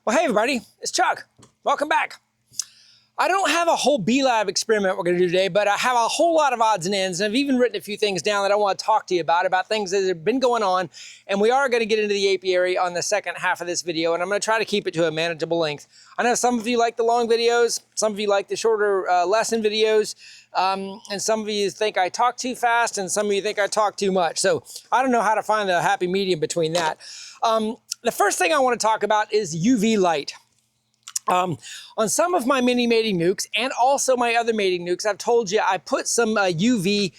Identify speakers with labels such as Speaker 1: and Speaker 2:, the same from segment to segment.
Speaker 1: Well, hey everybody, it's Chuck. Welcome back. I don't have a whole bee lab experiment we're gonna do today, but I have a whole lot of odds and ends, and I've even written a few things down that I wanna talk to you about things that have been going on, and we are gonna get into the apiary on the second half of this video, and I'm gonna try to keep it to a manageable length. I know some of you like the long videos, some of you like the shorter lesson videos, and some of you think I talk too fast, and some of you think I talk too much. So I don't know how to find the happy medium between that. The first thing I wanna talk about is UV light. On some of my mini mating nukes and also my other mating nukes, I've told you I put some UV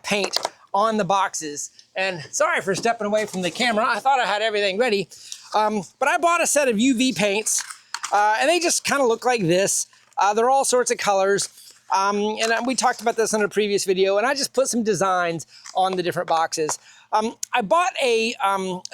Speaker 1: paint on the boxes. And sorry for stepping away from the camera. I thought I had everything ready. But I bought a set of UV paints and they just kind of look like this. They're all sorts of colors. And we talked about this in a previous video, and I just put some designs on the different boxes. I bought a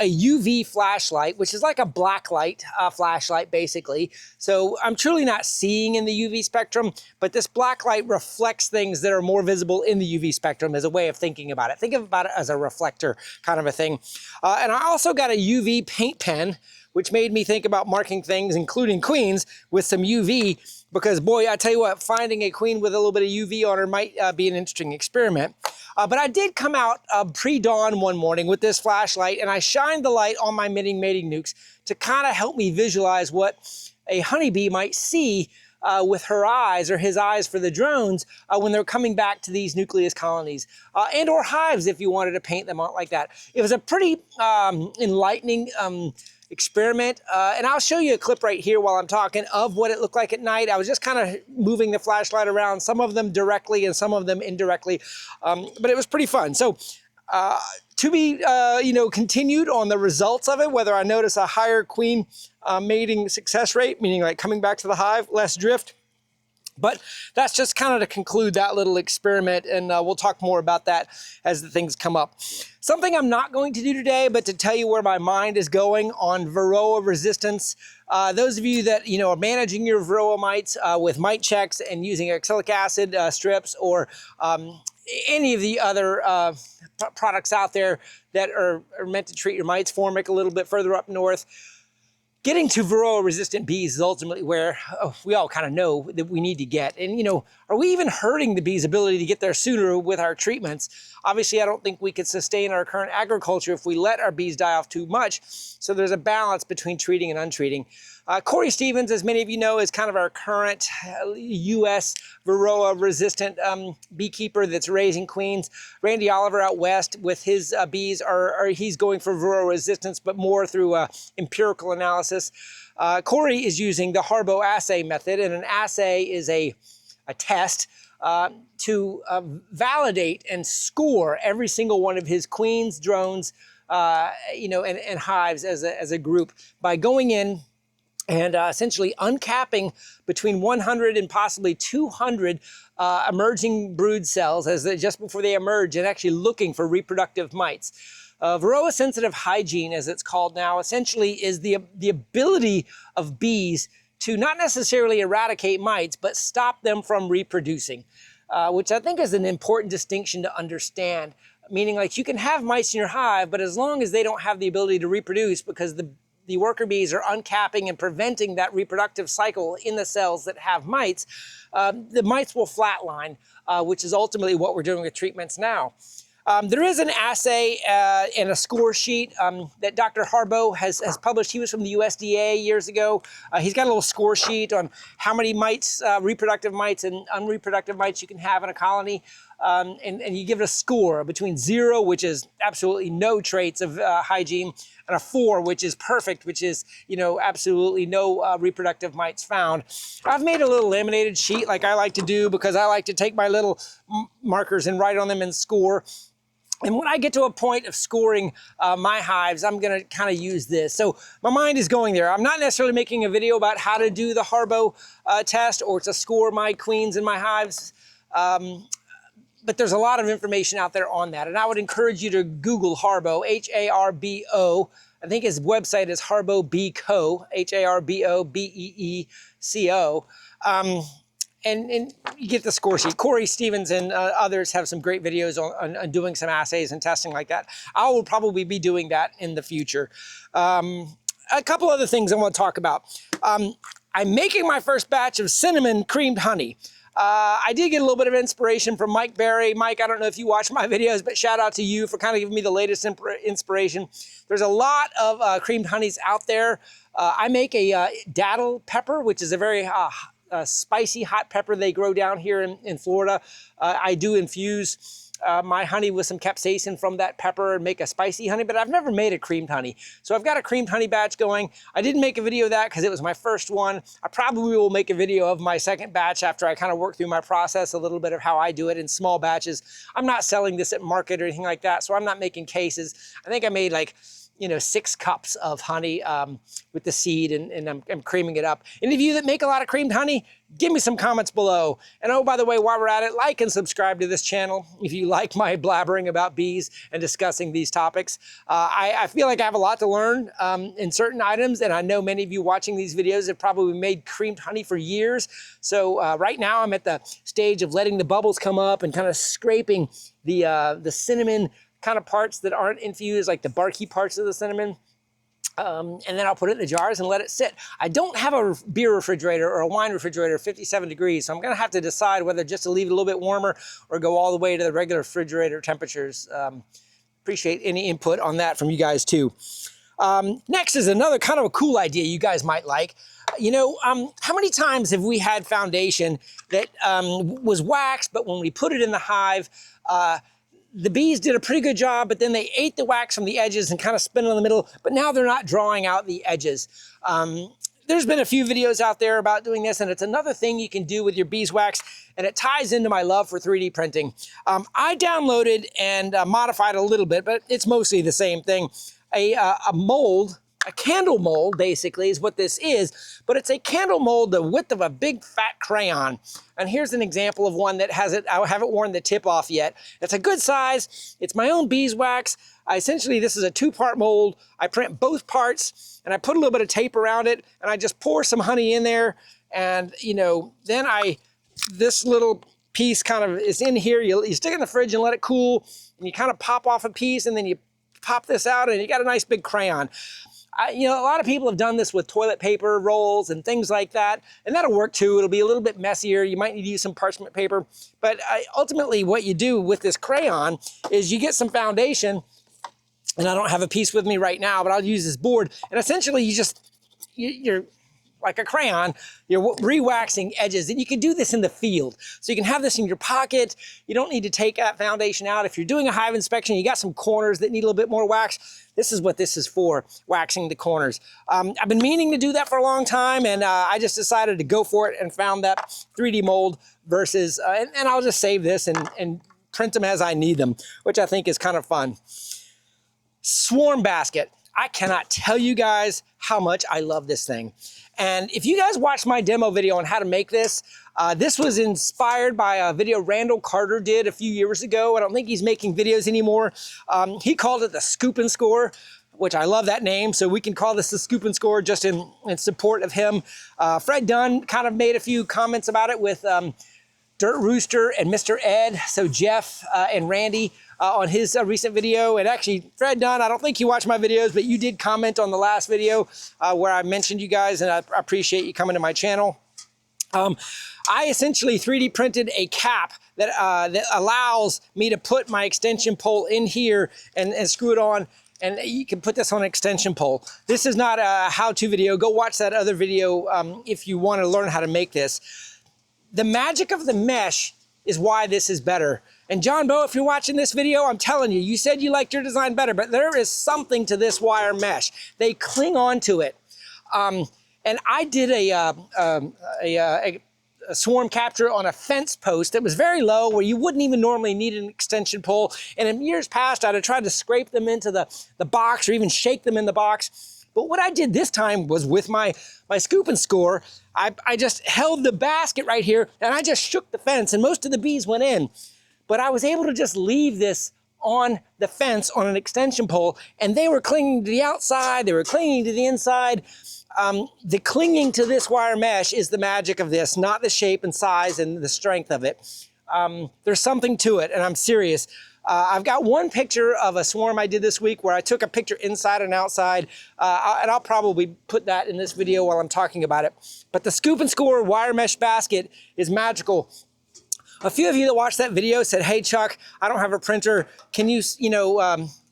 Speaker 1: UV flashlight, which is like a black light flashlight, basically. So I'm truly not seeing in the UV spectrum, but this black light reflects things that are more visible in the UV spectrum as a way of thinking about it. Think about it as a reflector kind of a thing. And I also got a UV paint pen, which made me think about marking things, including queens, with some UV, because boy, I tell you what, finding a queen with a little bit of UV on her might be an interesting experiment. But I did come out pre-dawn one morning with this flashlight, and I shined the light on my mating nukes to kind of help me visualize what a honeybee might see with her eyes, or his eyes for the drones, when they're coming back to these nucleus colonies, and or hives if you wanted to paint them out like that. It was a pretty enlightening experiment, and I'll show you a clip right here while I'm talking of what it looked like at night. I was just kind of moving the flashlight around, some of them directly and some of them indirectly, but it was pretty fun. So to be continued on the results of it, whether I notice a higher queen mating success rate, meaning like coming back to the hive, less drift. But that's just kind of to conclude that little experiment, and we'll talk more about that as the things come up. Something I'm not going to do today, but to tell you where my mind is going on Varroa resistance. Those of you that are managing your Varroa mites with mite checks and using oxalic acid strips, or any of the other products out there that are meant to treat your mites, formic a little bit further up north. Getting to Varroa resistant bees is ultimately where we all kind of know that we need to get. And are we even hurting the bees' ability to get there sooner with our treatments? Obviously, I don't think we could sustain our current agriculture if we let our bees die off too much. So there's a balance between treating and untreating. Corey Stevens, as many of you know, is kind of our current U.S. Varroa resistant beekeeper that's raising queens. Randy Oliver out west with his bees he's going for Varroa resistance, but more through empirical analysis. Corey is using the Harbo assay method, and an assay is a test to validate and score every single one of his queens, drones, and hives as a group by going in and essentially uncapping between 100 and possibly 200 emerging brood cells just before they emerge, and actually looking for reproductive mites. Varroa sensitive hygiene, as it's called now, essentially is the ability of bees to not necessarily eradicate mites, but stop them from reproducing, which I think is an important distinction to understand. Meaning, like, you can have mice in your hive, but as long as they don't have the ability to reproduce, because the worker bees are uncapping and preventing that reproductive cycle in the cells that have mites, the mites will flatline, which is ultimately what we're doing with treatments now. There is an assay and a score sheet that Dr. Harbo has published. He was from the USDA years ago. He's got a little score sheet on how many mites, reproductive mites and unreproductive mites you can have in a colony. And you give it a score between 0, which is absolutely no traits of hygiene, and a 4, which is perfect, which is, absolutely no reproductive mites found. I've made a little laminated sheet like I like to do, because I like to take my little markers and write on them and score. And when I get to a point of scoring my hives, I'm gonna kind of use this. So my mind is going there. I'm not necessarily making a video about how to do the Harbo test or to score my queens and my hives. But there's a lot of information out there on that. And I would encourage you to Google Harbo, H-A-R-B-O. I think his website is Harbo Bee Co, Harbobeeco. and you get the score sheet. Corey Stevens and others have some great videos on doing some assays and testing like that. I will probably be doing that in the future. A couple other things I want to talk about. I'm making my first batch of cinnamon creamed honey. I did get a little bit of inspiration from Mike Berry. Mike, I don't know if you watch my videos, but shout out to you for kind of giving me the latest inspiration. There's a lot of creamed honeys out there. I make a datil pepper, which is a very spicy hot pepper they grow down here in Florida. I do infuse my honey with some capsaicin from that pepper and make a spicy honey, but I've never made a creamed honey. So I've got a creamed honey batch going. I didn't make a video of that because it was my first one. I probably will make a video of my second batch after I kind of work through my process, a little bit of how I do it in small batches. I'm not selling this at market or anything like that, so I'm not making cases. I think I made like, 6 cups of honey with the seed, and I'm creaming it up. Any of you that make a lot of creamed honey, give me some comments below. And oh, by the way, while we're at it, like and subscribe to this channel if you like my blabbering about bees and discussing these topics. I feel like I have a lot to learn in certain items, and I know many of you watching these videos have probably made creamed honey for years. So right now I'm at the stage of letting the bubbles come up and kind of scraping the cinnamon kind of parts that aren't infused, like the barky parts of the cinnamon. And then I'll put it in the jars and let it sit. I don't have a beer refrigerator or a wine refrigerator 57 degrees, so I'm gonna have to decide whether just to leave it a little bit warmer or go all the way to the regular refrigerator temperatures. Appreciate any input on that from you guys too. Next is another kind of a cool idea you guys might like. How many times have we had foundation that was waxed, but when we put it in the hive, the bees did a pretty good job, but then they ate the wax from the edges and kind of spin it in the middle, but now they're not drawing out the edges. There's been a few videos out there about doing this, and it's another thing you can do with your beeswax, and it ties into my love for 3D printing. I downloaded and modified a little bit, but it's mostly the same thing. A mold, a candle mold basically is what this is, but it's a candle mold the width of a big fat crayon. And here's an example of one that has it. I haven't worn the tip off yet. It's a good size. It's my own beeswax. Essentially, this is a 2-part mold. I print both parts and I put a little bit of tape around it and I just pour some honey in there. And then this little piece kind of is in here. You stick it in the fridge and let it cool, and you kind of pop off a piece, and then you pop this out and you got a nice big crayon. A lot of people have done this with toilet paper rolls and things like that, and that'll work too. It'll be a little bit messier. You might need to use some parchment paper, but ultimately what you do with this crayon is you get some foundation, and I don't have a piece with me right now, but I'll use this board, and essentially you're like a crayon, you're re-waxing edges, and you can do this in the field. So you can have this in your pocket. You don't need to take that foundation out. If you're doing a hive inspection, you got some corners that need a little bit more wax, this is what this is for, waxing the corners. I've been meaning to do that for a long time, and I just decided to go for it and found that 3D mold versus, and I'll just save this and print them as I need them, which I think is kind of fun. Swarm basket. I cannot tell you guys how much I love this thing. And if you guys watched my demo video on how to make this, this was inspired by a video Randall Carter did a few years ago. I don't think he's making videos anymore. He called it the Scoop and Score, which I love that name. So we can call this the Scoop and Score just in support of him. Fred Dunn kind of made a few comments about it with Dirt Rooster and Mr. Ed. So Jeff and Randy on his recent video. And actually, Fred Dunn, I don't think you watch my videos, but you did comment on the last video where I mentioned you guys, and I appreciate you coming to my channel. I essentially 3D printed a cap that allows me to put my extension pole in here and screw it on, and you can put this on an extension pole. This is not a how-to video. Go watch that other video if you want to learn how to make this. The magic of the mesh is why this is better. And John Bow, if you're watching this video, I'm telling you, you said you liked your design better, but there is something to this wire mesh. They cling on to it. And I did a swarm capture on a fence post that was very low, where you wouldn't even normally need an extension pole. And in years past, I'd have tried to scrape them into the box or even shake them in the box. But what I did this time was with my Scoop and Score, I just held the basket right here and I just shook the fence, and most of the bees went in. But I was able to just leave this on the fence on an extension pole, and they were clinging to the outside, they were clinging to the inside. The clinging to this wire mesh is the magic of this, not the shape and size and the strength of it. There's something to it, and I'm serious. I've got one picture of a swarm I did this week where I took a picture inside and outside, and I'll probably put that in this video while I'm talking about it. But the Scoop and Score wire mesh basket is magical. A few of you that watched that video said, hey Chuck, I don't have a printer. Can you,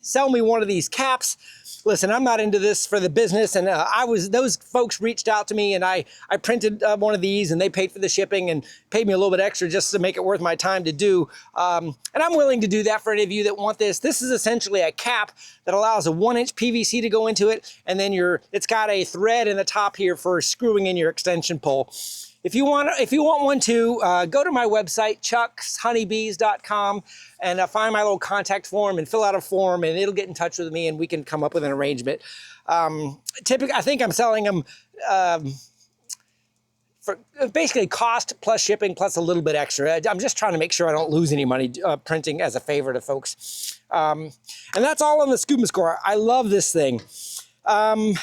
Speaker 1: sell me one of these caps? Listen, I'm not into this for the business, and those folks reached out to me, and I printed one of these, and they paid for the shipping and paid me a little bit extra just to make it worth my time to do. And I'm willing to do that for any of you that want this. This is essentially a cap that allows a 1-inch PVC to go into it, and then it's got a thread in the top here for screwing in your extension pole. If you want one too, go to my website, chuckshoneybees.com, and find my little contact form and fill out a form, and it'll get in touch with me, and we can come up with an arrangement. Typically, I think I'm selling them for basically cost plus shipping plus a little bit extra. I'm just trying to make sure I don't lose any money printing as a favor to folks. And that's all on the Scoop and Score. I love this thing. Other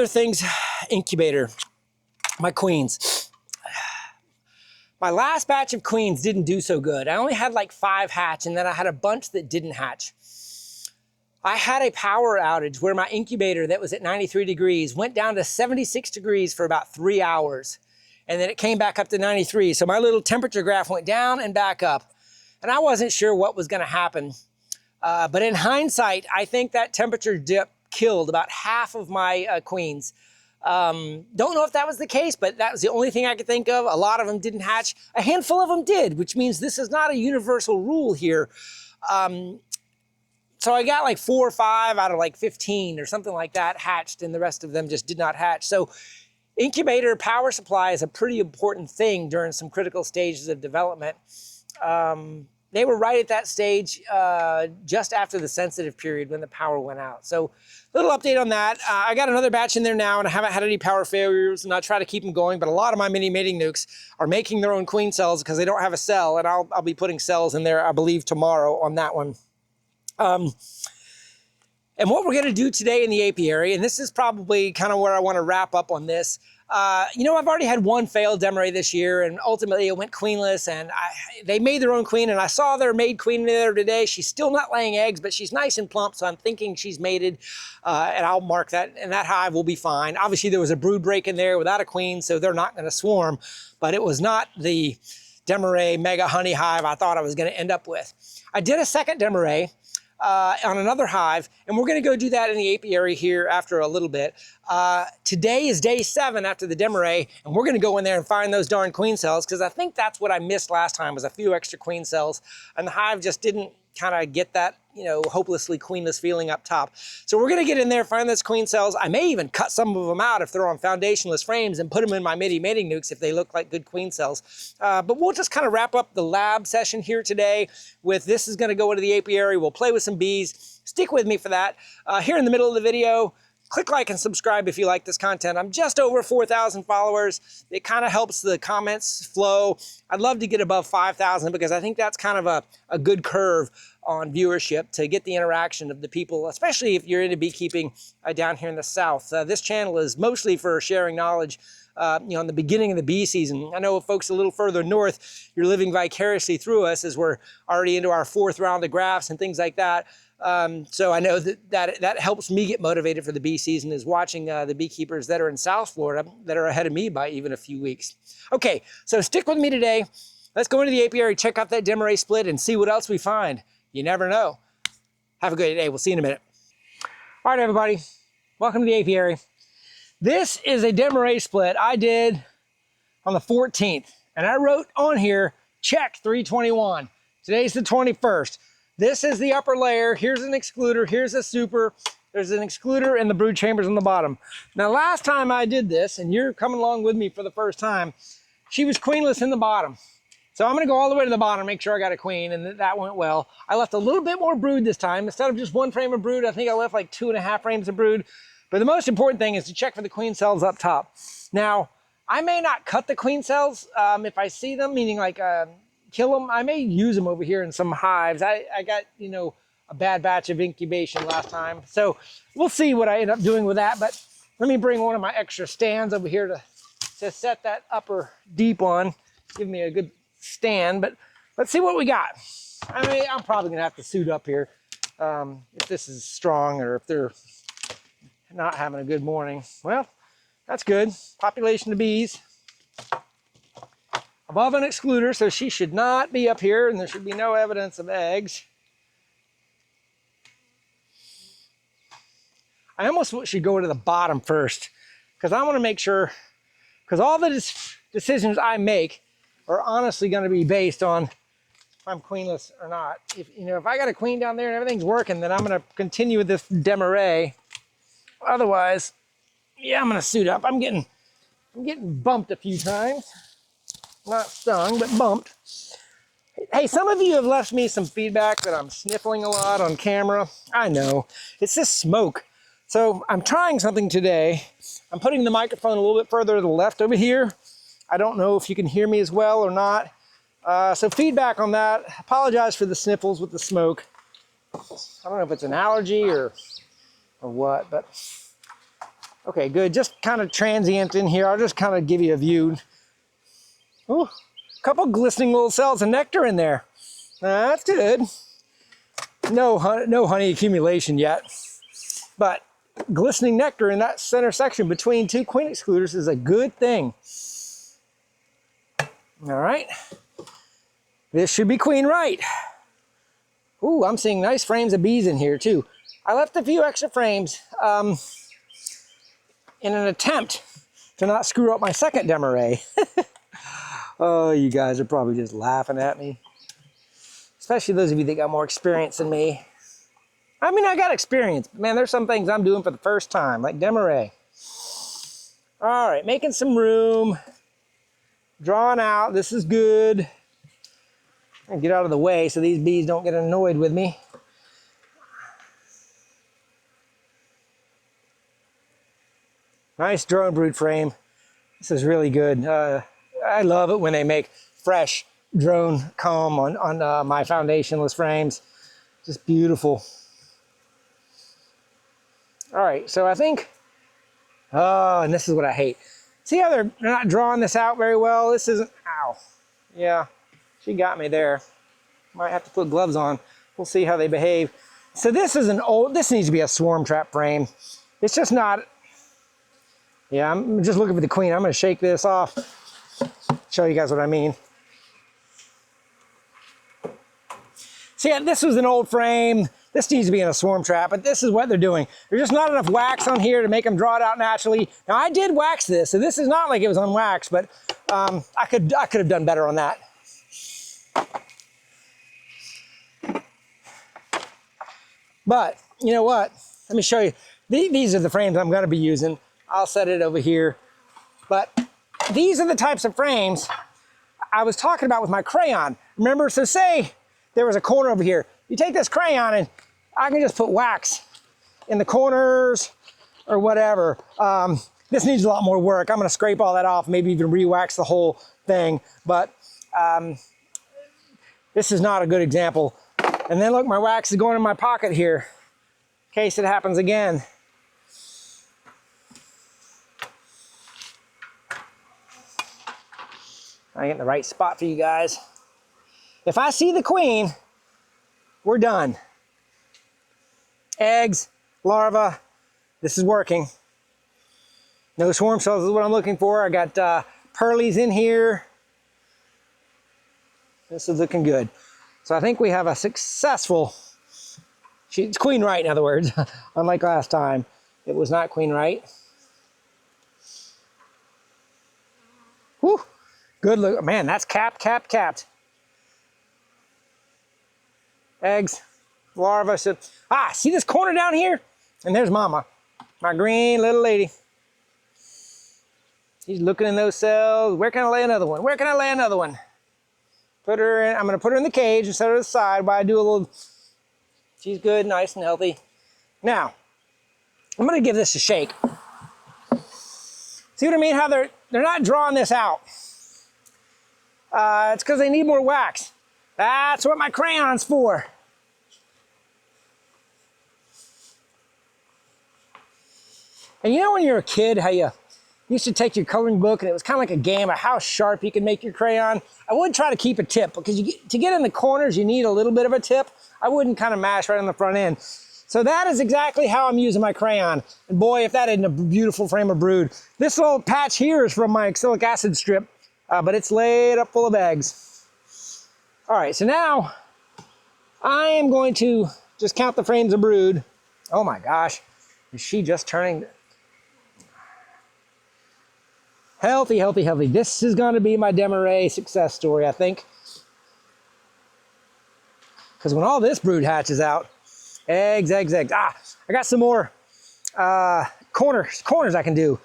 Speaker 1: things, Incubator. My queens. My last batch of queens didn't do so good. I only had like 5 hatch, and then I had a bunch that didn't hatch. I had a power outage where my incubator that was at 93 degrees went down to 76 degrees for about 3 hours. And then it came back up to 93. So my little temperature graph went down and back up. And I wasn't sure what was gonna happen. But in hindsight, I think that temperature dip killed about half of my queens. Don't know if that was the case, but that was the only thing I could think of. A lot of them didn't hatch. A handful of them did, which means this is not a universal rule here. So I got like 4 or 5 out of like 15 or something like that hatched, and the rest of them just did not hatch. So incubator power supply is a pretty important thing during some critical stages of development. They were right at that stage just after the sensitive period when the power went out. So little update on that. I got another batch in there now, and I haven't had any power failures, and I try to keep them going, but a lot of my mini mating nukes are making their own queen cells because they don't have a cell, and I'll be putting cells in there, I believe, tomorrow on that one. And what we're gonna do today in the apiary, and this is probably kind of where I wanna wrap up on this. I've already had one failed Demaree this year, and ultimately it went queenless, and they made their own queen, and I saw their maid queen in there today. She's still not laying eggs, but she's nice and plump, so I'm thinking she's mated, and I'll mark that, and that hive will be fine. Obviously, there was a brood break in there without a queen, so they're not gonna swarm, but it was not the Demaree mega honey hive I thought I was gonna end up with. I did a second Demaree on another hive, and we're gonna go do that in the apiary here after a little bit. Today is day 7 after the Demaree, and we're gonna go in there and find those darn queen cells, because I think that's what I missed last time, was a few extra queen cells, and the hive just didn't kind of get that, hopelessly queenless feeling up top. So we're gonna get in there, find those queen cells. I may even cut some of them out if they're on foundationless frames and put them in my mini mating nukes if they look like good queen cells. But we'll just kind of wrap up the lab session here today with this is gonna go into the apiary. We'll play with some bees. Stick with me for that. Here in the middle of the video, click like and subscribe if you like this content. I'm just over 4,000 followers. It kind of helps the comments flow. I'd love to get above 5,000 because I think that's kind of a good curve on viewership to get the interaction of the people, especially if you're into beekeeping down here in the South. This channel is mostly for sharing knowledge in the beginning of the bee season. I know folks a little further north, you're living vicariously through us as we're already into our 4th round of grafts and things like that. So I know that helps me get motivated for the bee season, is watching the beekeepers that are in South Florida that are ahead of me by even a few weeks. Okay, so stick with me today. Let's go into the apiary, check out that Demaree split, and see what else we find. You never know. Have a good day. We'll see you in a minute. All right, everybody. Welcome to the apiary. This is a Demaree split I did on the 14th, and I wrote on here, check 321. Today's the 21st. This is the upper layer. Here's an excluder. Here's a super. There's an excluder and the brood chambers on the bottom. Now, last time I did this, and you're coming along with me for the first time, she was queenless in the bottom. So I'm gonna go all the way to the bottom, make sure I got a queen, and that went well. I left a little bit more brood this time. Instead of just 1 frame of brood, I think I left like 2.5 frames of brood. But the most important thing is to check for the queen cells up top. Now, I may not cut the queen cells if I see them, meaning like kill them. I may use them over here in some hives. I got, a bad batch of incubation last time. So we'll see what I end up doing with that. But let me bring one of my extra stands over here to set that upper deep on. Give me a good stand, but let's see what we got. I mean, I'm probably gonna have to suit up here if this is strong or if they're not having a good morning. Well, that's good. Population of bees. Above an excluder, so she should not be up here, and there should be no evidence of eggs. I almost should go to the bottom first, because I want to make sure, because all the decisions I make are honestly going to be based on if I'm queenless or not. If I got a queen down there and everything's working, then I'm going to continue with this Demaree. Otherwise, yeah, I'm going to suit up. I'm getting bumped a few times. Not stung, but bumped. Hey, some of you have left me some feedback that I'm sniffling a lot on camera. I know, it's this smoke. So I'm trying something today. I'm putting the microphone a little bit further to the left over here. I don't know if you can hear me as well or not. So feedback on that. Apologize for the sniffles with the smoke. I don't know if it's an allergy or what, but okay, good. Just kind of transient in here. I'll just kind of give you a view. Oh, a couple glistening little cells of nectar in there. That's good. No honey accumulation yet, but glistening nectar in that center section between two queen excluders is a good thing. All right, this should be Queenright. Ooh, I'm seeing nice frames of bees in here too. I left a few extra frames in an attempt to not screw up my second Demaree. Oh, you guys are probably just laughing at me. Especially those of you that got more experience than me. I mean, I got experience, but man, there's some things I'm doing for the first time, like Demaree. All right, making some room. Drawing out, this is good. And get out of the way so these bees don't get annoyed with me. Nice drone brood frame. This is really good. I love it when they make fresh drone comb on my foundationless frames. Just beautiful. All right, so I think, oh, and this is what I hate. See how they're not drawing this out very well? This isn't, ow. Yeah, she got me there. Might have to put gloves on. We'll see how they behave. So this is this needs to be a swarm trap frame. It's just not, yeah, I'm just looking for the queen. I'm gonna shake this off. Show you guys what I mean. See, yeah, this was an old frame. This needs to be in a swarm trap, but this is what they're doing. There's just not enough wax on here to make them draw it out naturally. Now I did wax this, so this is not like it was unwaxed, but I could have done better on that. But you know what? Let me show you. These are the frames I'm gonna be using. I'll set it over here. But these are the types of frames I was talking about with my crayon. Remember, so say there was a corner over here. You take this crayon and I can just put wax in the corners or whatever. This needs a lot more work. I'm gonna scrape all that off, maybe even re-wax the whole thing, but this is not a good example. And then look, my wax is going in my pocket here in case it happens again. I get in the right spot for you guys. If I see the queen, we're done. Eggs, larvae, this is working. No swarm cells is what I'm looking for. I got pearlies in here. This is looking good. So I think we have a successful, it's Queenright in other words, unlike last time. It was not Queenright. Whew, good look, man, that's capped. Eggs, larvae, so, see this corner down here? And there's Mama, my green little lady. She's looking in those cells. Where can I lay another one? Where can I lay another one? Put her in, I'm gonna put her in the cage and set her to the side while I do a little, she's good, nice and healthy. Now, I'm gonna give this a shake. See what I mean? How they're not drawing this out. It's because they need more wax. That's what my crayon's for. And you know when you're a kid, how you used to take your coloring book and it was kind of like a game of how sharp you can make your crayon? I would try to keep a tip because to get in the corners, you need a little bit of a tip. I wouldn't kind of mash right on the front end. So that is exactly how I'm using my crayon. And boy, if that isn't a beautiful frame of brood. This little patch here is from my oxalic acid strip, but it's laid up full of eggs. All right, so now I am going to just count the frames of brood. Oh my gosh, is she just turning? Healthy, healthy, healthy. This is going to be my Demaree success story, I think. Because when all this brood hatches out, eggs, eggs, eggs. Ah, I got some more corners I can do.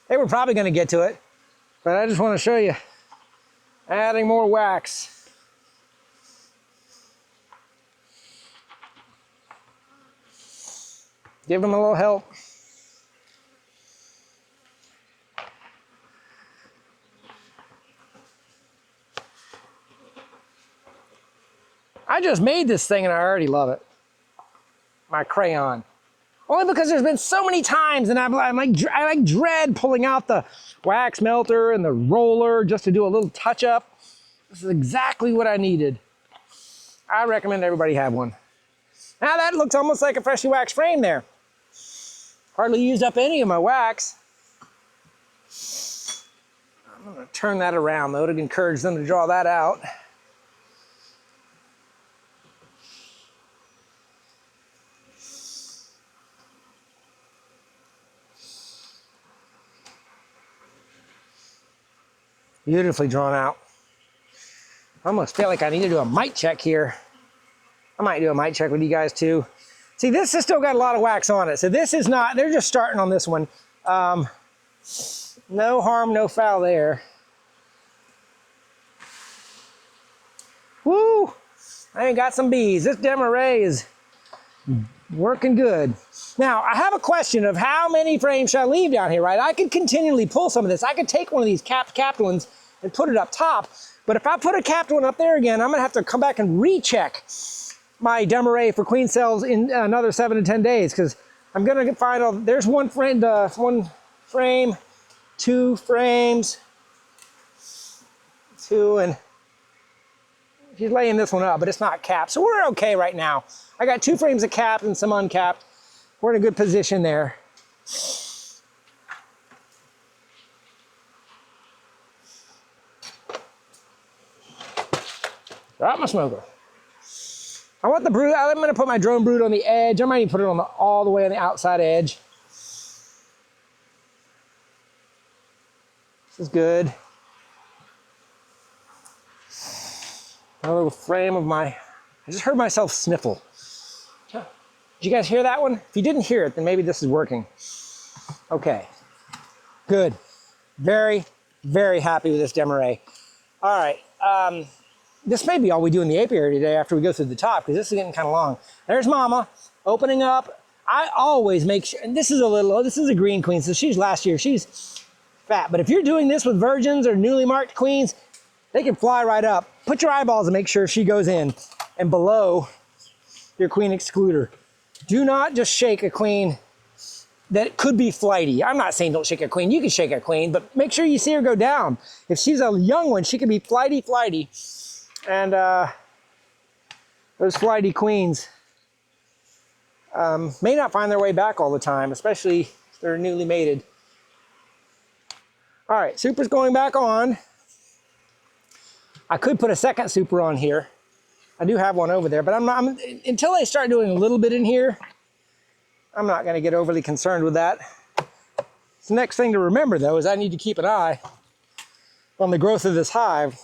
Speaker 1: They were probably going to get to it, but I just want to show you adding more wax. Give them a little help. I just made this thing and I already love it. My crayon. Only because there's been so many times and I like dread pulling out the wax melter and the roller just to do a little touch up. This is exactly what I needed. I recommend everybody have one. Now that looks almost like a freshly waxed frame there. Hardly used up any of my wax. I'm gonna turn that around though to encourage them to draw that out. Beautifully drawn out. I almost feel like I need to do a mic check here. I might do a mic check with you guys too. See, this has still got a lot of wax on it. So this is not, they're just starting on this one. No harm, no foul there. Woo! I ain't got some bees. This Demaree is working good. Now, I have a question of how many frames should I leave down here, right? I could continually pull some of this. I could take one of these capped ones and put it up top. But if I put a capped one up there again, I'm gonna have to come back and recheck my Demaree for queen cells in another 7 to 10 days because I'm gonna find, there's one frame, 2 frames, 2, and she's laying this one up, but it's not capped. So we're okay right now. I got 2 frames of capped and some uncapped. We're in a good position there. Drop my smoker. I want the brood, I'm gonna put my drone brood on the edge. I might even put it on all the way on the outside edge. This is good. Another frame of my, I just heard myself sniffle. Did you guys hear that one? If you didn't hear it, then maybe this is working. Okay, good. Very, very happy with this Demaree. All right, this may be all we do in the apiary today after we go through the top, because this is getting kind of long. There's Mama opening up. I always make sure, and this is a green queen, so she's last year, she's fat. But if you're doing this with virgins or newly marked queens, they can fly right up. Put your eyeballs and make sure she goes in and below your queen excluder. Do not just shake a queen that could be flighty. I'm not saying don't shake a queen. You can shake a queen, but make sure you see her go down. If she's a young one, she can be flighty. And those flighty queens may not find their way back all the time, especially if they're newly mated. All right, super's going back on. I could put a second super on here. I do have one over there, but until I start doing a little bit in here, I'm not gonna get overly concerned with that. The next thing to remember though is I need to keep an eye on the growth of this hive.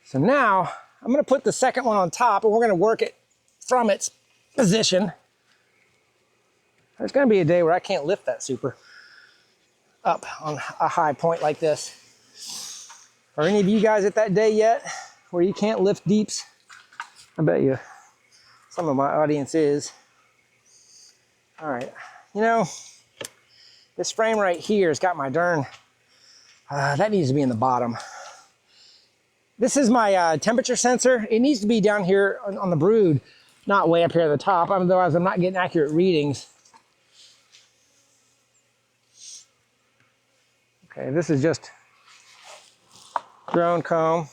Speaker 1: So now I'm gonna put the second one on top and we're gonna work it from its position. There's gonna be a day where I can't lift that super up on a high point like this. Are any of you guys at that day yet where you can't lift deeps? I bet you some of my audience is. All right, you know, this frame right here has got my darn, that needs to be in the bottom. This is my temperature sensor. It needs to be down here on the brood not way up here at the top, otherwise I'm not getting accurate readings. Okay, this is just drone comb.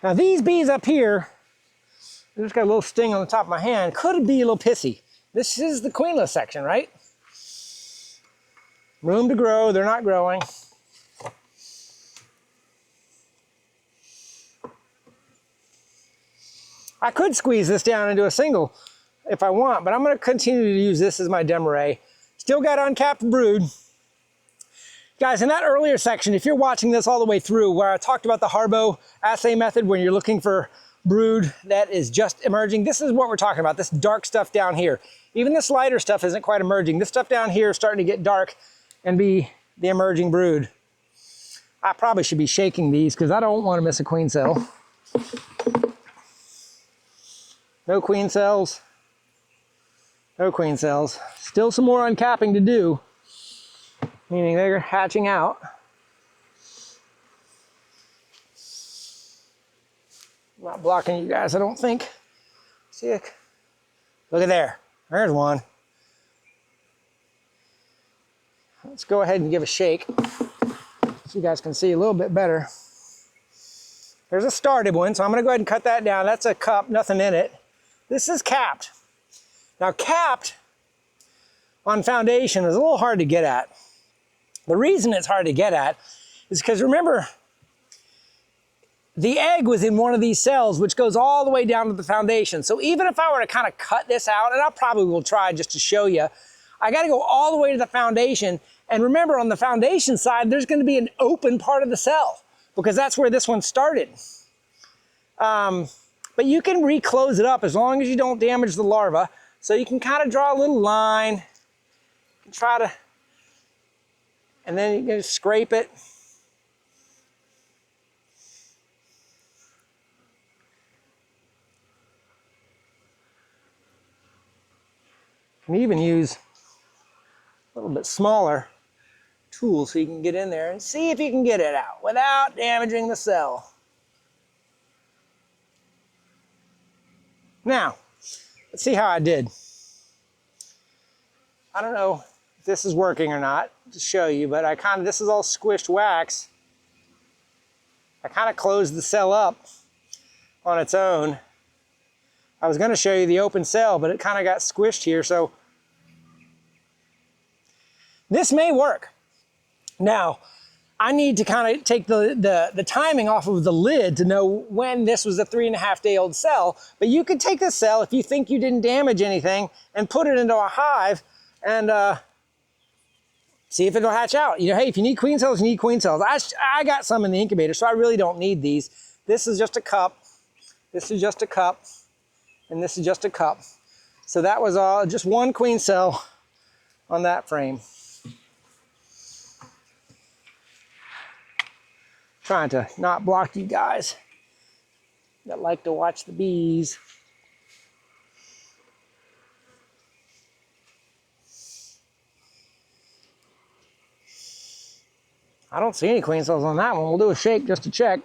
Speaker 1: Now these bees up here, I just got a little sting on the top of my hand, could be a little pissy. This is the queenless section, right? Room to grow, they're not growing. I could squeeze this down into a single if I want, but I'm going to continue to use this as my Demaree. Still got uncapped brood. Guys, in that earlier section, if you're watching this all the way through, where I talked about the Harbo assay method when you're looking for brood that is just emerging, this is what we're talking about, this dark stuff down here. Even this lighter stuff isn't quite emerging. This stuff down here is starting to get dark and be the emerging brood. I probably should be shaking these because I don't want to miss a queen cell. No queen cells. No queen cells. Still some more uncapping to do, meaning they're hatching out. I'm not blocking you guys, I don't think. See it? Look at there. There's one. Let's go ahead and give a shake so you guys can see a little bit better. There's a started one, so I'm going to go ahead and cut that down. That's a cup, nothing in it. This is capped. Now capped on foundation is a little hard to get at. The reason it's hard to get at is because remember, the egg was in one of these cells, which goes all the way down to the foundation. So even if I were to kind of cut this out, and I probably will try just to show you, I got to go all the way to the foundation. And remember, on the foundation side, there's going to be an open part of the cell because that's where this one started. But you can reclose it up as long as you don't damage the larva. So you can kind of draw a little line and try to, and then you can scrape it. You can even use a little bit smaller tool so you can get in there and see if you can get it out without damaging the cell. Now, let's see how I did. I don't know if this is working or not to show you, but this is all squished wax. I kind of closed the cell up on its own. I was going to show you the open cell, but it kind of got squished here, so this may work. Now, I need to kind of take the timing off of the lid to know when this was a 3.5-day-old cell, but you could take this cell if you think you didn't damage anything and put it into a hive and see if it'll hatch out. You know, hey, if you need queen cells, you need queen cells. I got some in the incubator, so I really don't need these. This is just a cup. This is just a cup. And this is just a cup. So that was all, just one queen cell on that frame. Trying to not block you guys that like to watch the bees. I don't see any queen cells on that one. We'll do a shake just to check.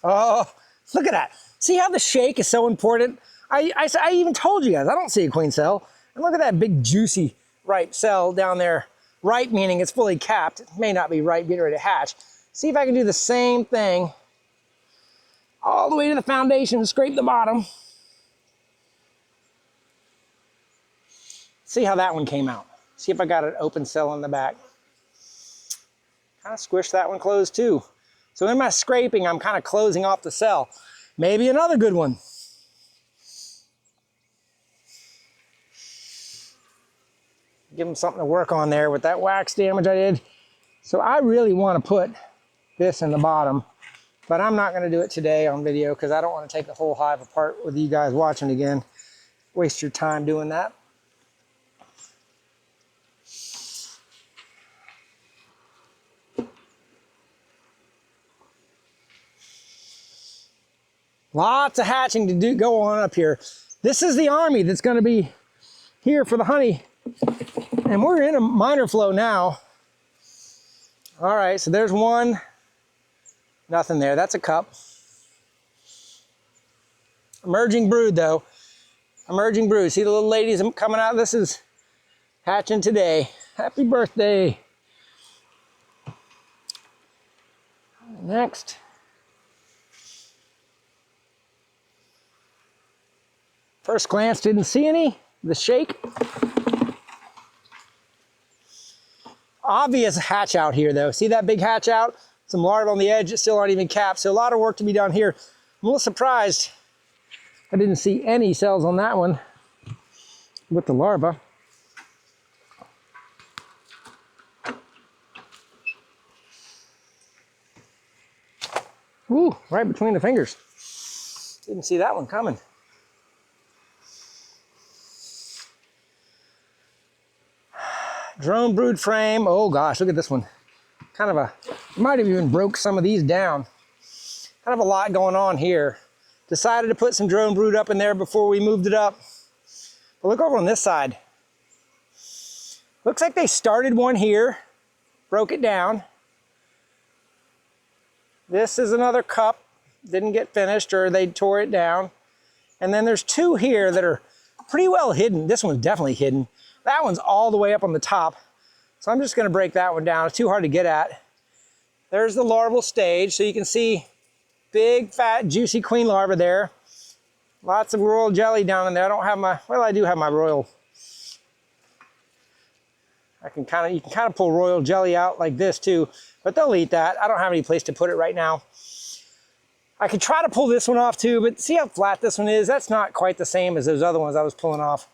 Speaker 1: Oh, look at that. See how the shake is so important? I even told you guys, I don't see a queen cell. And look at that big juicy ripe cell down there. Ripe meaning it's fully capped. It may not be ripe, getting ready to hatch. See if I can do the same thing all the way to the foundation and scrape the bottom. See how that one came out. See if I got an open cell in the back. Kind of squish that one closed too. So in my scraping, I'm kind of closing off the cell. Maybe another good one. Give them something to work on there with that wax damage I did. So I really want to put this in the bottom, but I'm not going to do it today on video because I don't want to take the whole hive apart with you guys watching again. Waste your time doing that. Lots of hatching to do go on up here. This is the army that's going to be here for the honey. And we're in a minor flow now. All right, so there's one. Nothing there. That's a cup. Emerging brood though. Emerging brood. See the little ladies coming out? This is hatching today. Happy birthday. Next. First glance, didn't see any. The shake. Obvious hatch out here though. See that big hatch out? Some larvae on the edge that still aren't even capped. So a lot of work to be done here. I'm a little surprised I didn't see any cells on that one with the larva. Ooh, right between the fingers. Didn't see that one coming. Drone brood frame. Oh gosh, look at this one. Kind of a, might have even broke some of these down. Kind of a lot going on here. Decided to put some drone brood up in there before we moved it up. But look over on this side. Looks like they started one here, broke it down. This is another cup, didn't get finished or they tore it down. And then there's two here that are pretty well hidden. This one's definitely hidden. That one's all the way up on the top. So I'm just gonna break that one down. It's too hard to get at. There's the larval stage. So you can see big, fat, juicy queen larva there. Lots of royal jelly down in there. I don't have my, well, I do have my royal. You can kind of pull royal jelly out like this too, but they'll eat that. I don't have any place to put it right now. I could try to pull this one off too, but see how flat this one is? That's not quite the same as those other ones I was pulling off.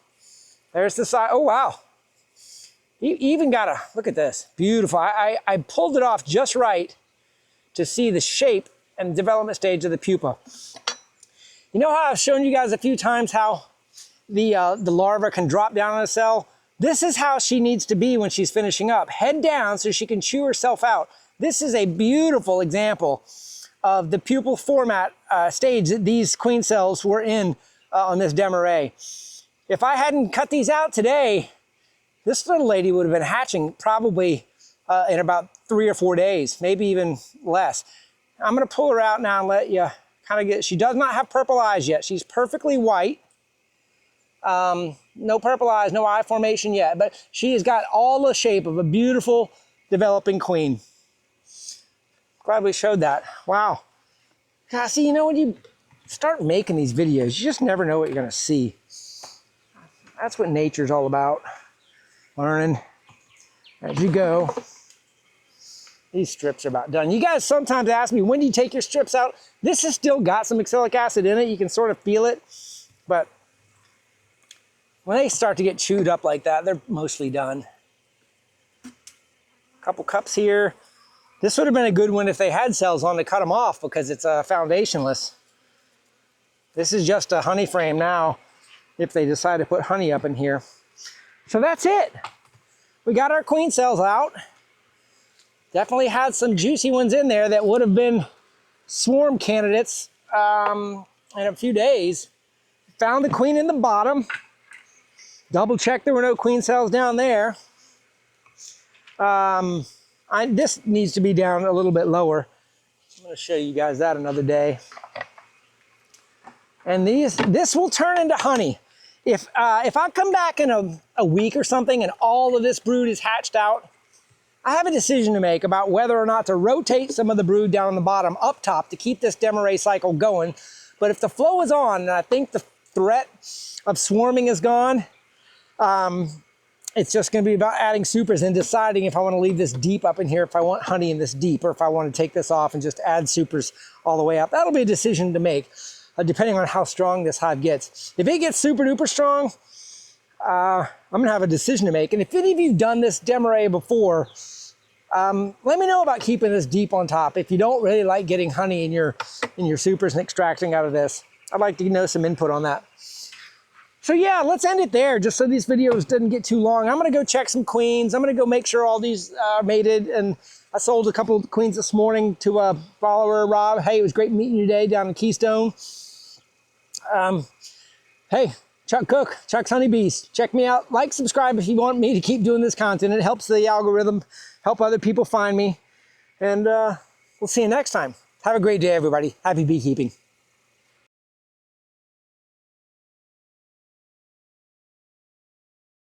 Speaker 1: There's the side. Oh, wow. You even got a, look at this. Beautiful. I pulled it off just right to see the shape and development stage of the pupa. You know how I've shown you guys a few times how the larva can drop down on a cell? This is how she needs to be when she's finishing up. Head down so she can chew herself out. This is a beautiful example of the pupal format stage that these queen cells were in on this Demaree. If I hadn't cut these out today, this little lady would have been hatching probably in about 3 or 4 days, maybe even less. I'm gonna pull her out now and let you kind of get, she does not have purple eyes yet. She's perfectly white. No purple eyes, no eye formation yet, but she has got all the shape of a beautiful developing queen. Glad we showed that. Wow. God, see, you know, when you start making these videos, you just never know what you're gonna see. That's what nature's all about. Learning as you go. These strips are about done. You guys sometimes ask me, when do you take your strips out? This has still got some oxalic acid in it. You can sort of feel it, but when they start to get chewed up like that, they're mostly done. A couple cups here. This would have been a good one if they had cells on to cut them off because it's foundationless. This is just a honey frame now if they decide to put honey up in here. So that's it. We got our queen cells out. Definitely had some juicy ones in there that would have been swarm candidates in a few days. Found the queen in the bottom. Double checked there were no queen cells down there. This needs to be down a little bit lower. I'm gonna show you guys that another day. And this will turn into honey. If I come back in a week or something and all of this brood is hatched out, I have a decision to make about whether or not to rotate some of the brood down on the bottom up top to keep this Demaree cycle going. But if the flow is on and I think the threat of swarming is gone, it's just going to be about adding supers and deciding if I want to leave this deep up in here, if I want honey in this deep, or if I want to take this off and just add supers all the way up. That'll be a decision to make, depending on how strong this hive gets. If it gets super duper strong, I'm going to have a decision to make. And if any of you have done this Demaree before, let me know about keeping this deep on top. If you don't really like getting honey in your supers and extracting out of this, I'd like to know some input on that. So yeah, let's end it there just so these videos didn't get too long. I'm gonna go check some queens. I'm gonna go make sure all these are mated, and I sold a couple of queens this morning to a follower, Rob. Hey, it was great meeting you today down in Keystone. Hey, Chuck Cook, Chuck's Honeybees. Check me out. Like, subscribe if you want me to keep doing this content. It helps the algorithm, help other people find me. And we'll see you next time. Have a great day, everybody. Happy beekeeping.